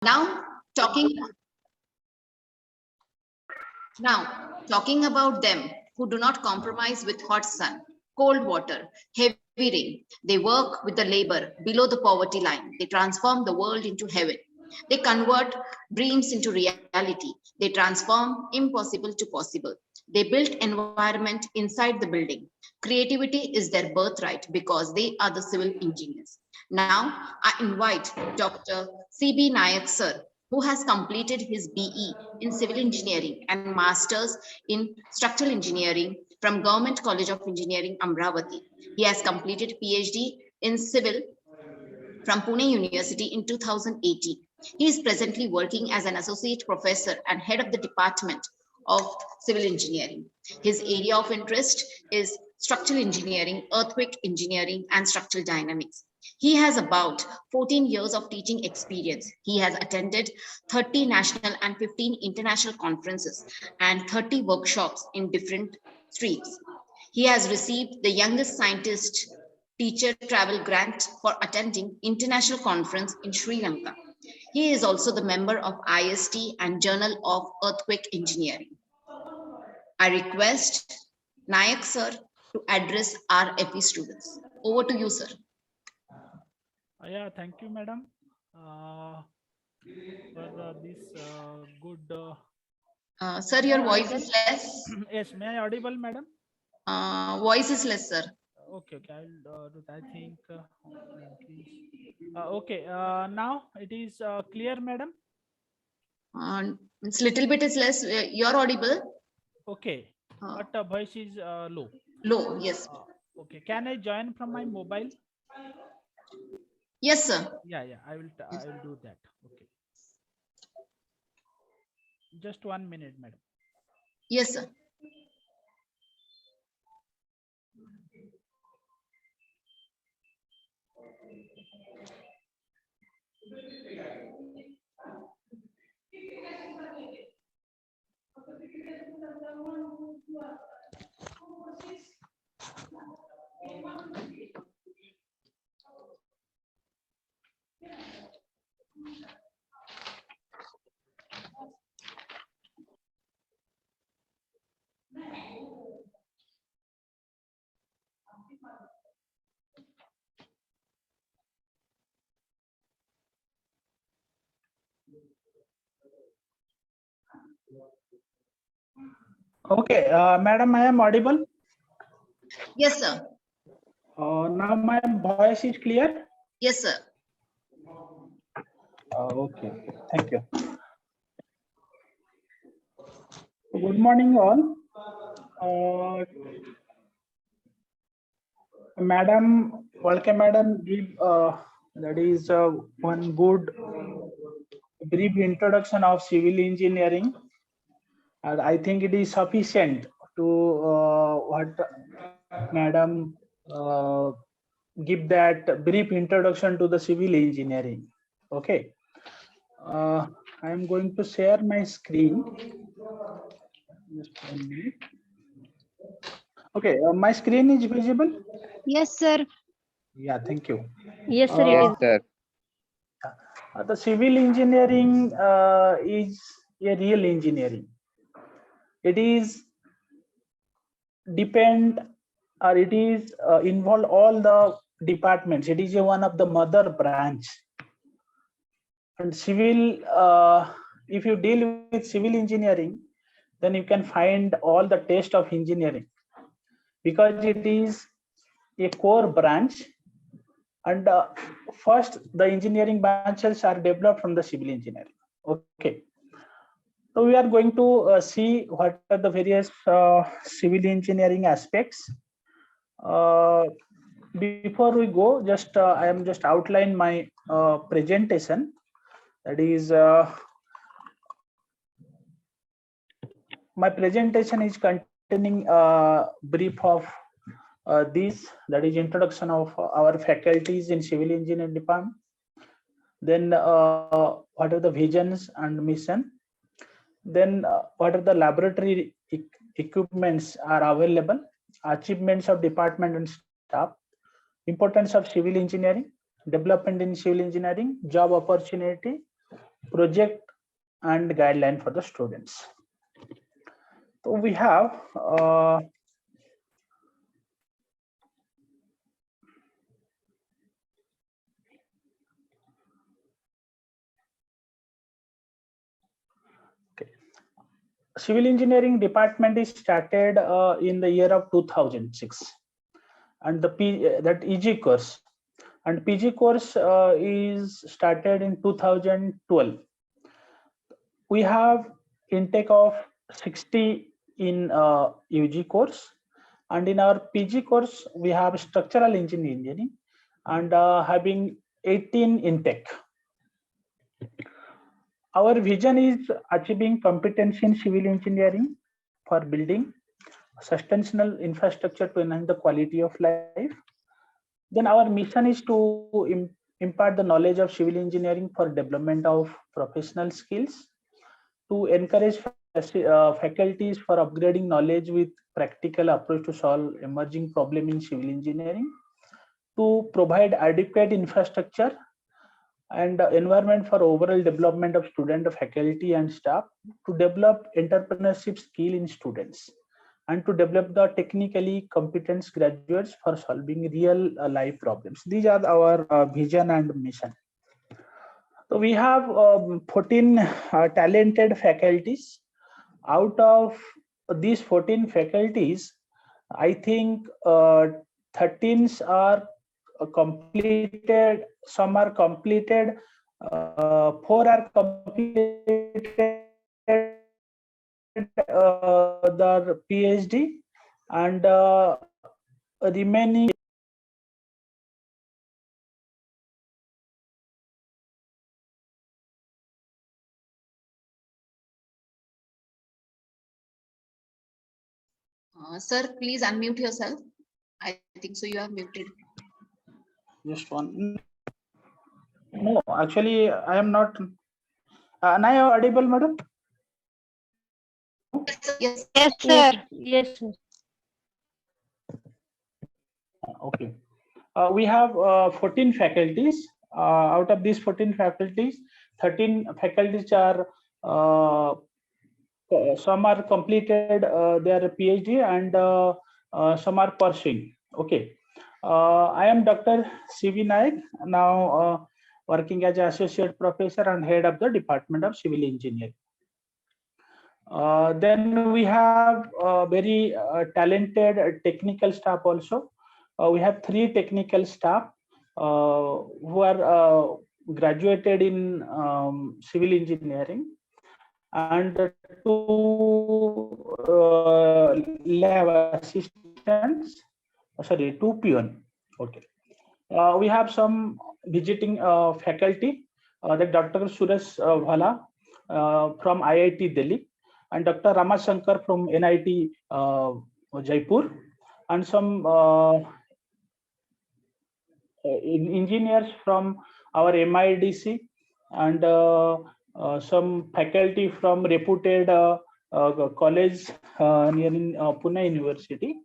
Now talking talking about them who do not compromise with hot sun, cold water, heavy rain. They work with the labor below the poverty line. They transform the world into heaven. They convert dreams into reality. They transform impossible to possible. They build environment inside the building. Creativity is their birthright because they are the civil engineers. Now, I invite Dr. C.B. Nayak sir, who has completed his BE in civil engineering and master's in structural engineering from Government College of Engineering, Amravati. He has completed PhD in civil from Pune University in 2018. He is presently working as an associate professor and head of the Department of Civil Engineering. His area of interest is structural engineering, earthquake engineering, and structural dynamics. He has about 14 years of teaching experience. He has attended 30 national and 15 international conferences and 30 workshops in different streams. He has received the Youngest Scientist Teacher Travel Grant for attending international conference in Sri Lanka. He is also the member of IST and Journal of Earthquake Engineering. I request Nayak sir to address our FE students. Over to you, sir. Yeah, thank you, madam, for this good. Sir, your voice is less. Yes, may I audible, madam? Voice is less, sir. Okay, I'll do that. I think. Okay, now it is clear, madam. It's little bit is less. You're audible. Okay, but voice is low. Low, yes. Okay, can I join from my mobile? Yes, sir. Yeah, I will do that. Okay. Just 1 minute, madam. Yes, sir. Okay, madam, I am audible. Yes, sir. Now my voice is clear. Yes, sir. Okay, thank you. Good morning, all. Madam, welcome, madam. Give that is one good brief introduction of civil engineering, and I think it is sufficient to what madam give that brief introduction to the civil engineering. Okay. I am going to share my screen. Just 1 minute. Okay, my screen is visible. Yes, sir. Yeah, thank you. Yes, sir. It Yes, is. sir. The civil engineering is a real engineering. It is depend or it is involve all the departments. It is one of the mother branch. And civil, if you deal with civil engineering, then you can find all the taste of engineering, because it is a core branch, and first the engineering branches are developed from the civil engineering. Okay, so we are going to see what are the various civil engineering aspects. Before we go, just I am just outline my presentation. That is, my presentation is containing a brief of this, that is introduction of our faculties in civil engineering department. Then what are the visions and mission. Then what are the laboratory equipments are available, achievements of department and staff, importance of civil engineering, development in civil engineering, job opportunity, project and guideline for the students. So we have civil engineering department is started in the year of 2006, and that EG course and PG course is started in 2012. We have intake of 60 in UG course, and in our PG course we have structural engineering and having 18 intake. Our vision is achieving competency in civil engineering for building sustainable infrastructure to enhance the quality of life. Then our mission is to impart the knowledge of civil engineering for development of professional skills, to encourage faculties for upgrading knowledge with practical approach to solve emerging problem in civil engineering, to provide adequate infrastructure and environment for overall development of student, faculty and staff, to develop entrepreneurship skill in students, and to develop the technically competent graduates for solving real life problems. These are our vision and mission. So we have 14 talented faculties. Out of these 14 faculties, I think 13 are completed, some are completed, 4 are completed their PhD, and remaining Sir, please unmute yourself. I think so you are muted. just one. No, actually, I am not. Now you are audible, madam? Yes. Yes, sir. Yes, sir. Okay. We have 14 faculties. Out of these 14 faculties, 13 faculties are some are completed their PhD, and some are pursuing. Okay. I am Dr. C.V. Naik, now working as an associate professor and head of the Department of Civil Engineering. Then we have very talented technical staff also. We have 3 technical staff who are graduated in civil engineering, and 2 lab assistants, sorry, 2 peon. Okay. We have some visiting faculty, like Dr. Suresh Bhala from IIT Delhi, and Dr. Ramashankar from NIT Jaipur, and some engineers from our MIDC, and some faculty from reputed college near in Pune University.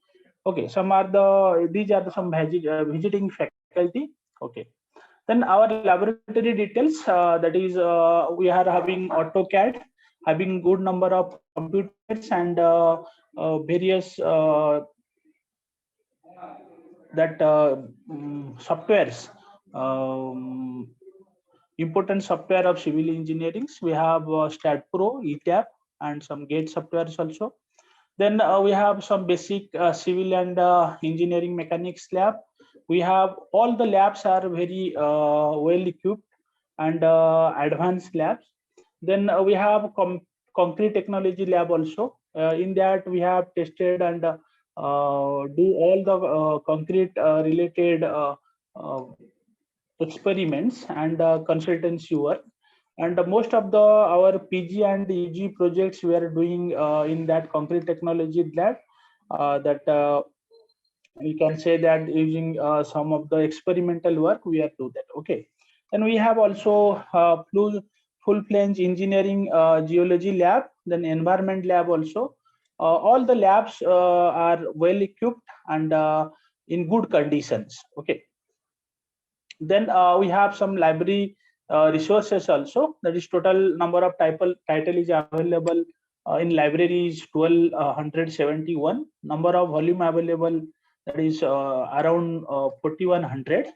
Okay, these are some visiting faculty. Okay, then our laboratory details, that is we are having AutoCAD, having good number of computers and various softwares, important software of civil engineering. We have StatPro, ETAP, and some GATE softwares also. Then we have some basic civil and engineering mechanics lab. We have all the labs are very well equipped and advanced labs. Then we have concrete technology lab also. In that we have tested and do all the concrete related experiments and consultancy work. And most of our PG and EG projects we are doing in that concrete technology lab, that we can say that using some of the experimental work we are do that. Okay. Then we have also full-fledged engineering geology lab, then environment lab also. All the labs are well equipped and in good conditions. Okay. Then we have some library resources also. That is total number of title is available in library is 1271. Number of volume available, that is around 4100.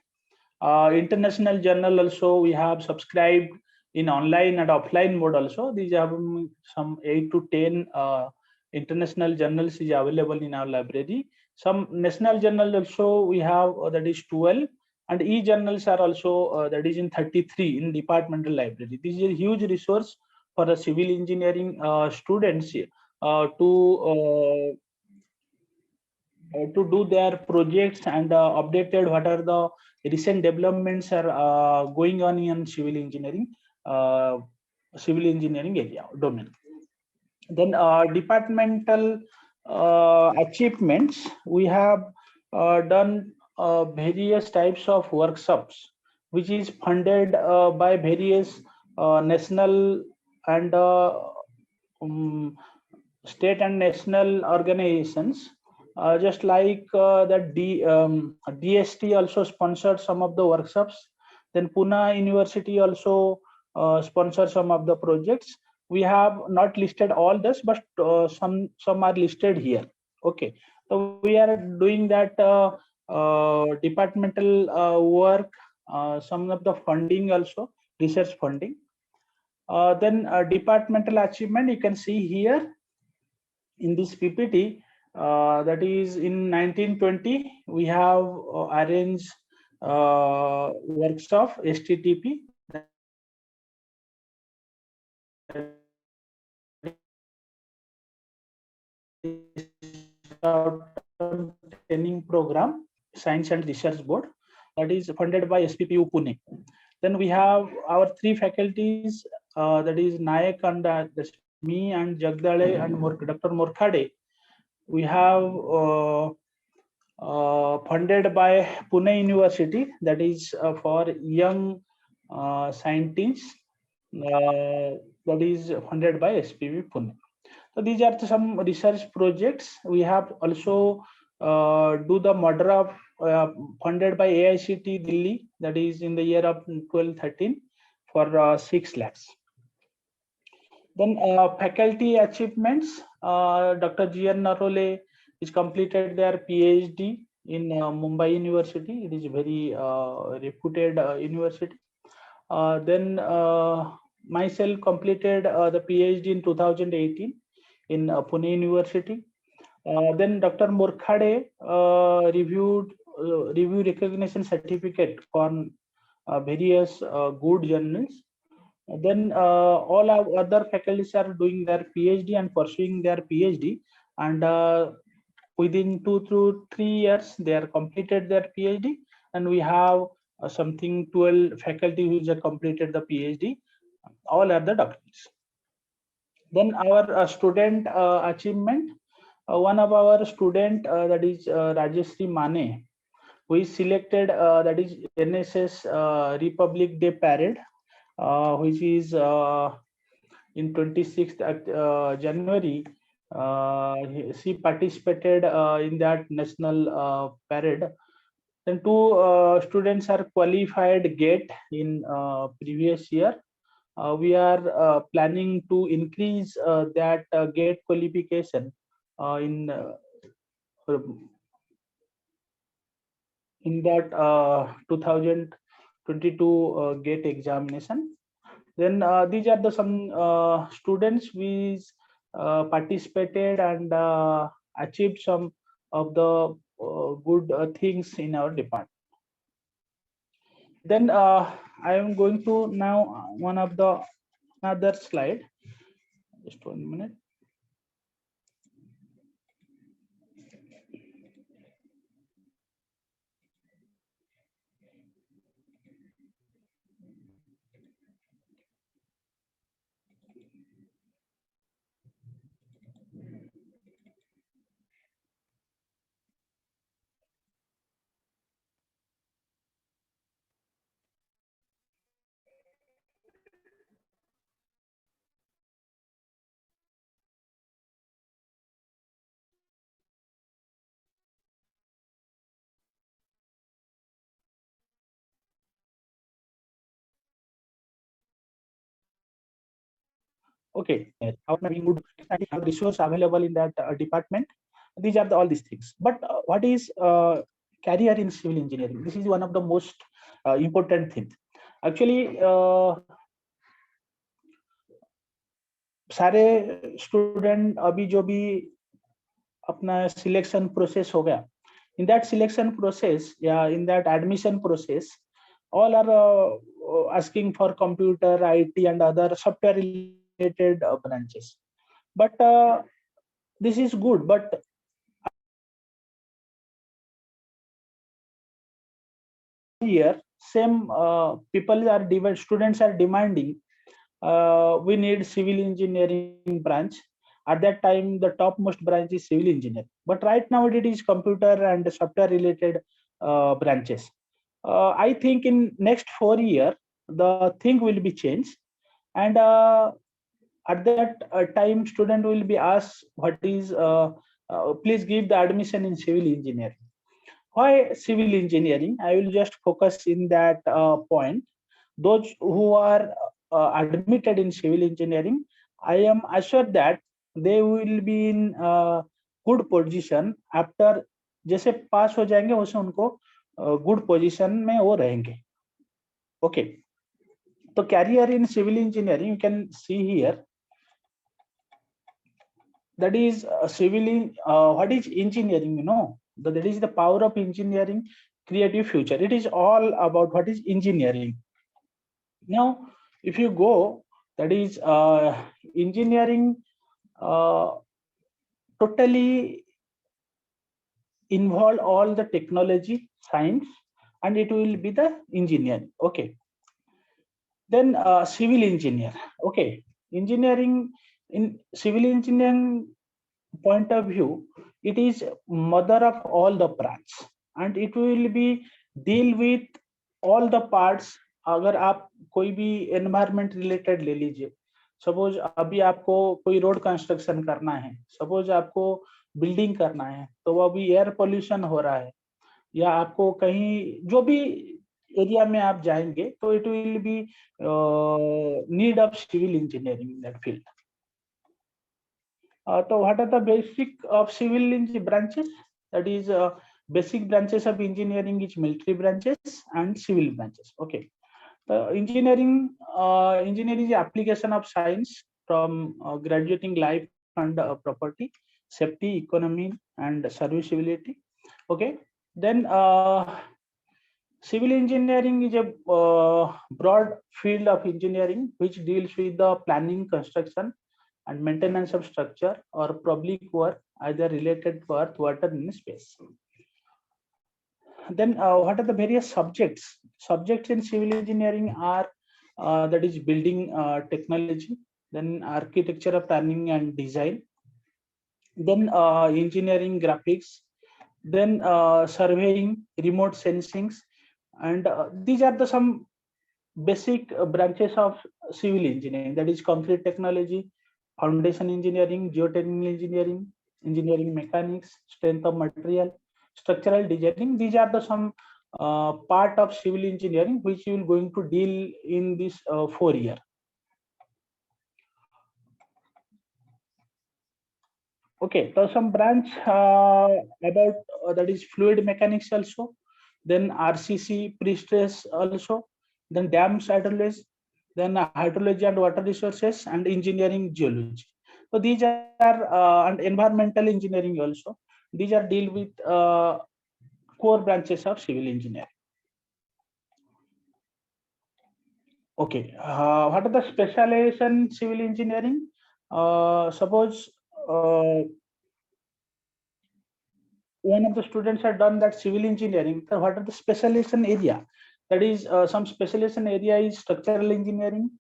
International journal also we have subscribed in online and offline mode also. These have some 8 to 10 international journals is available in our library. Some national journals also we have, that is 12, and e-journals are also that is in 33 in departmental library. This is a huge resource for the civil engineering students to do their projects and updated what are the recent developments are going on in civil engineering area domain. Then departmental achievements, we have done various types of workshops which is funded by various national and state and national organizations. Just like that DST also sponsored some of the workshops. Then Pune University also sponsored some of the projects. We have not listed all this, but some are listed here. Okay, so we are doing that departmental work, some of the funding also, research funding. Then departmental achievement, you can see here in this PPT. That is in 1920 we have arranged workshop STTP, training program, Science and Research Board, that is funded by SPPU Pune. Then we have our 3 faculties, that is Nayak and me and Jagdale and Dr. Morkhade. We have funded by Pune University, that is for young scientists, that is funded by SPV Pune. So these are some research projects. We have also do the MODRA funded by AICT Delhi, that is in the year of 12-13 for 6 lakhs. Then faculty achievements, Dr. G.N. Narole is completed their PhD in Mumbai University. It is a very reputed university. Then myself completed the PhD in 2018 in Pune University. Then Dr. Morkhade review recognition certificate for various good journals. Then all our other faculties are doing their PhD and pursuing their PhD, and within 2 to 3 years they are completed their PhD, and we have something 12 faculty who have completed the PhD. All are the doctors. Then our student achievement, one of our student, that is Rajeshri Mane, who is selected, that is NSS Republic Day Parade, which is in 26th January. She participated in that national parade. Then 2 students are qualified GATE in previous year. We are planning to increase that GATE qualification in that 2022 GATE examination. Then these are the some students we participated and achieved some of the good things in our department. Then I am going to now one of the another slide. Just 1 minute. Okay, how we would have resource available in that department. These are all these things. But what is career in civil engineering? This is one of the most important things. Actually, सारे student अभी जो भी अपना selection process हो गया, in that selection process, in that admission process, all are asking for computer, IT, and other software related branches. But this is good, but here same people are students are demanding we need civil engineering branch. At that time, the topmost branch is civil engineering. But right now, it is computer and software related branches. I think in next 4 years, the thing will be changed. And at that time, student will be asked, what is, please give the admission in civil engineering. Why civil engineering? I will just focus in that point. Those who are admitted in civil engineering, I am assured that they will be in good position after जैसे पास हो जाएंगे वैसे उनको good position में वो रहेंगे. Okay. तो career in civil engineering you can see here. That is civil. What is engineering? You know, that is the power of engineering, creative future. It is all about what is engineering. Now, if you go, that is engineering totally involve all the technology, science, and it will be the engineering. Okay. Then civil engineer. Okay. Engineering, in civil engineering point of view, it is mother of all the branch, and it will be deal with all the parts. अगर आप कोई भी environment related ले लीजिए, suppose अभी आपको कोई road construction करना है, सपोज आपको बिल्डिंग करना है, तो वो अभी एयर पोल्यूशन हो रहा है, या आपको कहीं जो भी एरिया में आप जाएंगे, तो it will be need of civil engineering in that field. So what are the basic of civil branches? That is basic branches of engineering is military branches and civil branches. Okay. Engineering is the application of science from graduating life and property, safety, economy, and serviceability. Okay. Then civil engineering is a broad field of engineering which deals with the planning, construction, and maintenance of structure or public work either related to earth, water, and space. Then what are the various subjects? Subjects in civil engineering are that is building technology, then architecture, planning and design, then engineering graphics, then surveying, remote sensings, and these are the some basic branches of civil engineering. That is concrete technology, foundation engineering, geotechnical engineering, engineering mechanics, strength of material, structural designing. These are the some part of civil engineering which you will going to deal in this 4 year. Okay, so some branch about that is fluid mechanics also, then RCC pre-stress also, then dams hydrology, then hydrology and water resources, and engineering geology. So these are and environmental engineering also. These are deal with core branches of civil engineering. Okay, what are the specialization in civil engineering? Suppose one of the students had done that civil engineering. So what are the specialization area? That is some specialization area is structural engineering,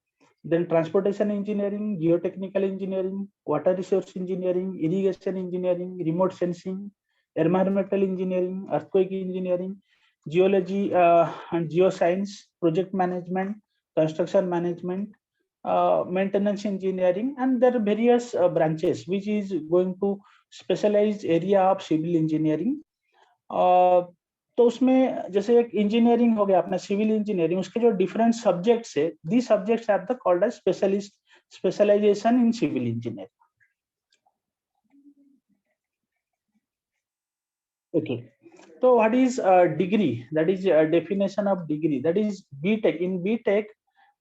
then transportation engineering, geotechnical engineering, water resource engineering, irrigation engineering, remote sensing, environmental engineering, earthquake engineering, geology and geoscience, project management, construction management, maintenance engineering, and there are various branches which is going to specialized area of civil engineering. तो उसमें जैसे एक engineering हो गया अपना civil engineering, उसके जो different subjects है, these subjects are the called as specialization in civil engineering. Okay. So what is degree? That is a definition of degree. That is BTech. In BTech,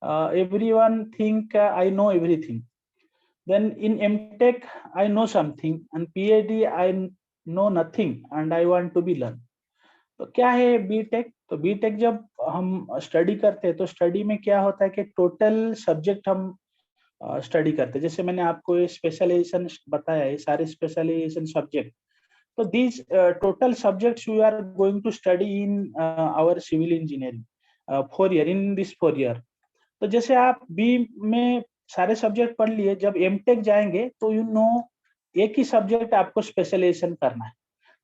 everyone think I know everything. Then in MTech, I know something, and PhD I know nothing, and I want to be learn. तो क्या है BTech? तो BTech जब हम study करते हैं तो study में क्या होता है कि टोटल सब्जेक्ट हम स्टडी करते हैं. जैसे मैंने आपको ये स्पेशलाइजेशन बताया, ये सारे specialization subject. So these total subjects we are going to study in our civil engineering 4 year, in this 4 year. तो जैसे आप बी में सारे सब्जेक्ट पढ़ लिए, जब एमटेक जाएंगे तो यू नो एक ही सब्जेक्ट आपको स्पेशलाइजेशन करना है.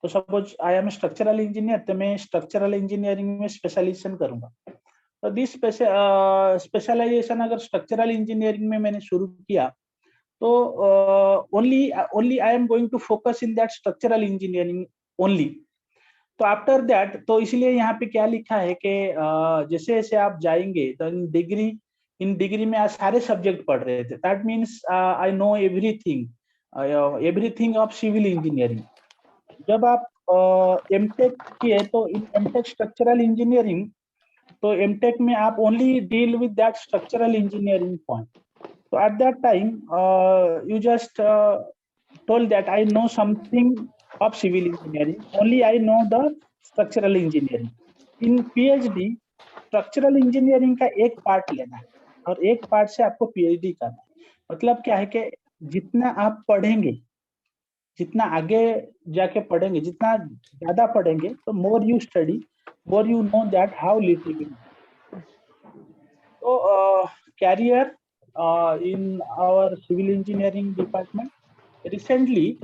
तो suppose I am structural engineer, तो मैं स्ट्रक्चरल इंजीनियरिंग में स्पेशलाइजेशन करूंगा. तो दिस स्पेशलाइजेशन अगर स्ट्रक्चरल इंजीनियरिंग में मैंने शुरू किया तो only I am going to focus in that structural engineering only. तो आफ्टर दैट, तो इसलिए यहाँ पे क्या लिखा है कि जैसे जैसे आप जाएंगे तो इन डिग्री में आज सारे सब्जेक्ट पढ़ रहे थे. That means I know everything of civil engineering. जब आप एमटेक किए तो इन एमटेक स्ट्रक्चरल इंजीनियरिंग, तो एमटेक में आप only deal with that structural engineering point. So at that time, you just told that I know something of civil engineering. Only I know the structural engineering. In PhD, structural engineering का एक part लेना है और एक part से आपको PhD करना है. मतलब क्या है कि जितना आप पढ़ेंगे, जितना आगे जाके पढ़ेंगे, जितना ज्यादा पढ़ेंगे, तो more you study, more you know that how little. So career in our civil engineering department recently,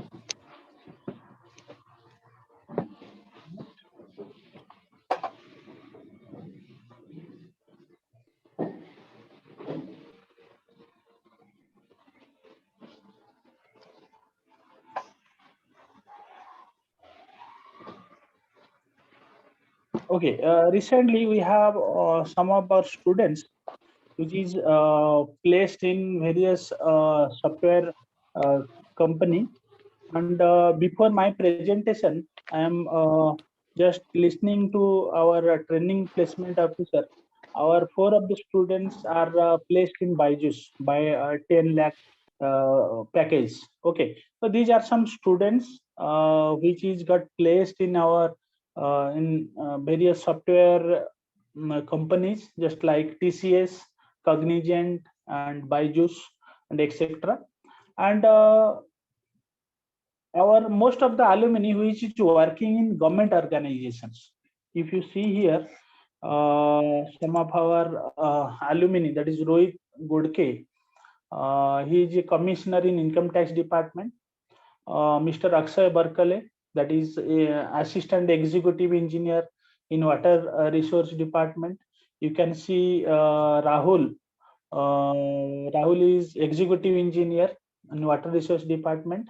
recently we have some of our students which is placed in various software company. And before my presentation, I am just listening to our training placement officer. Our 4 of the students are placed in Byju's by 10 lakh package. Okay, so these are some students which is got placed in our in various software companies, just like TCS, Cognizant, and Byju's, and etc. And our most of the alumni which is working in government organizations. If you see here, some of our alumni, that is Rohit Godke, he is a commissioner in income tax department. Mr. Akshay Barkale, that is a assistant executive engineer in water resource department. You can see Rahul. Rahul is executive engineer in water resource department.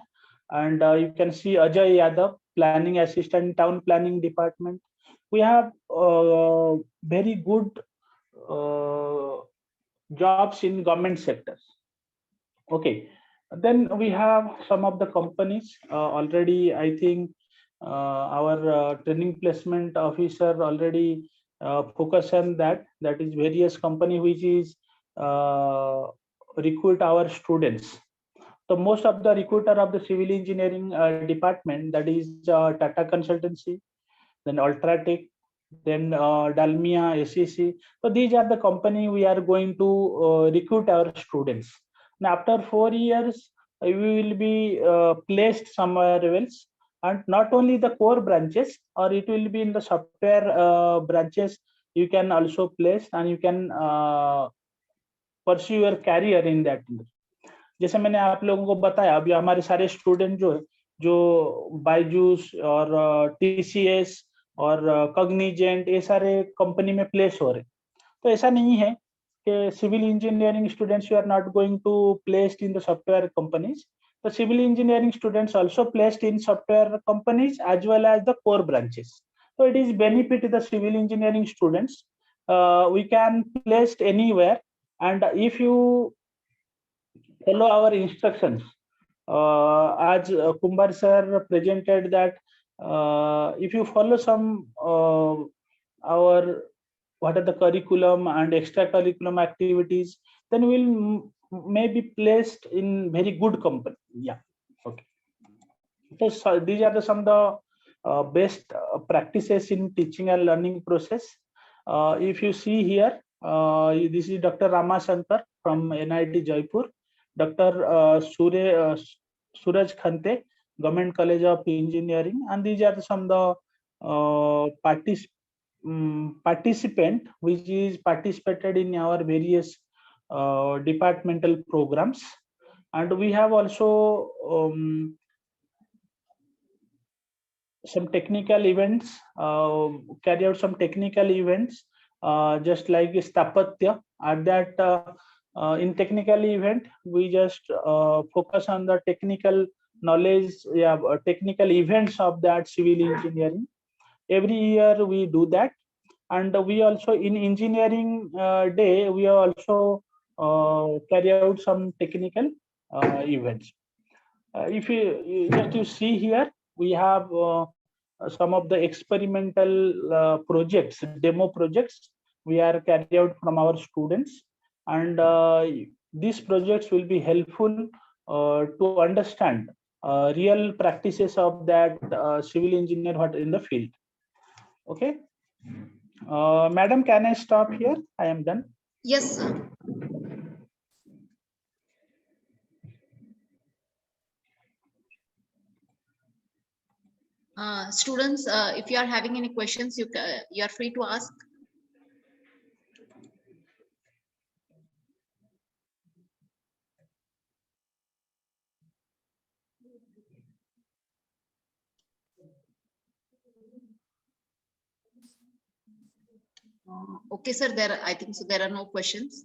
And you can see Ajay Yadav, planning assistant, town planning department. We have very good jobs in government sectors. Okay, then we have some of the companies already. I think our training placement officer already focus on that. That is various company which is recruit our students. So most of the recruiter of the civil engineering department, that is Tata Consultancy, then Ultratech, then Dalmia, SEC. So these are the company we are going to recruit our students. Now after 4 years, we will be placed somewhere else, and not only the core branches, or it will be in the software branches. You can also place and you can pursue your career in that. जैसे मैंने आप लोगों को बताया, अभी हमारे सारे student जो बायजूस और TCS और कॉग्निजेंट, ये सारे कंपनी में प्लेस हो रहे. तो ऐसा नहीं है कि civil engineering students you are not going to placed in the software companies. The civil engineering students also placed in software companies as well as the core branches. So it is benefit to the civil engineering students. We can place anywhere, and if you follow our instructions. As Kumbar sir presented that if you follow some our what are the curriculum and extracurriculum activities, then we'll maybe placed in very good company. Yeah. Okay. So these are some of the best practices in teaching and learning process. If you see here, this is Dr. Rama Shankar from NIT Jaipur, Dr. Suraj Khante, Government College of Engineering, and these are some of the participant which is participated in our various departmental programs, and we have also some technical events, carry out some technical events, just like Stapatya. At that, in technical event, we just focus on the technical knowledge, technical events of that civil engineering. Every year we do that, and we also in engineering day we also carry out some technical events. If you see here, we have some of the experimental projects, demo projects we are carried out from our students, and these projects will be helpful to understand real practices of that civil engineer what in the field. Okay. Madam, can I stop here? I am done. Yes, sir. Students, if you are having any questions, you are free to ask. Okay, sir. I think so. There are no questions.